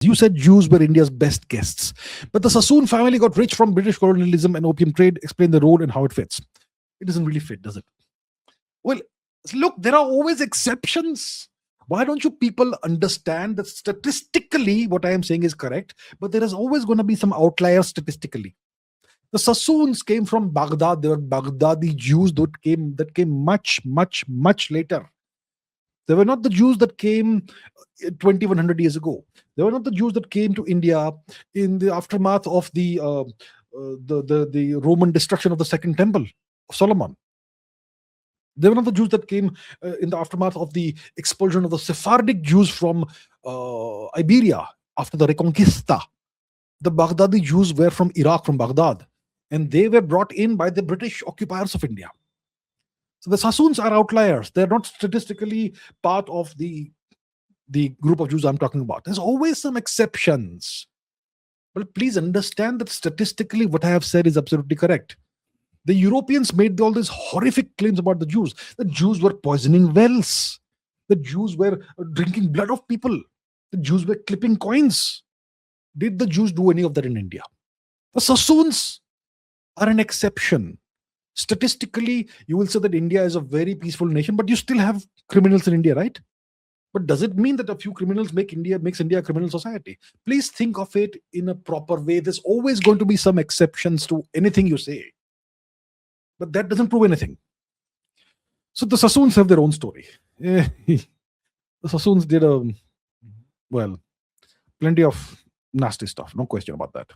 you said Jews were India's best guests. But the Sassoon family got rich from British colonialism and opium trade. Explain the role and how it fits. It doesn't really fit, does it? Well, look, there are always exceptions. Why don't you people understand that statistically what I am saying is correct, but there is always going to be some outliers statistically. The Sassoons came from Baghdad. They were Baghdadi Jews that came much, much, much later. They were not the Jews that came 2100 years ago. They were not the Jews that came to India in the aftermath of the Roman destruction of the Second Temple of Solomon. They were not the Jews that came in the aftermath of the expulsion of the Sephardic Jews from Iberia after the Reconquista. The Baghdadi Jews were from Iraq, from Baghdad, and they were brought in by the British occupiers of India. So the Sassoons are outliers. They're not statistically part of the group of Jews I'm talking about. There's always some exceptions. But please understand that statistically what I have said is absolutely correct. The Europeans made all these horrific claims about the Jews. The Jews were poisoning wells. The Jews were drinking blood of people. The Jews were clipping coins. Did the Jews do any of that in India? The Sassoons are an exception. Statistically, you will say that India is a very peaceful nation, but you still have criminals in India, right? But does it mean that a few criminals makes India a criminal society? Please think of it in a proper way. There's always going to be some exceptions to anything you say. But that doesn't prove anything. So the Sassoons have their own story. The Sassoons did plenty of nasty stuff. No question about that.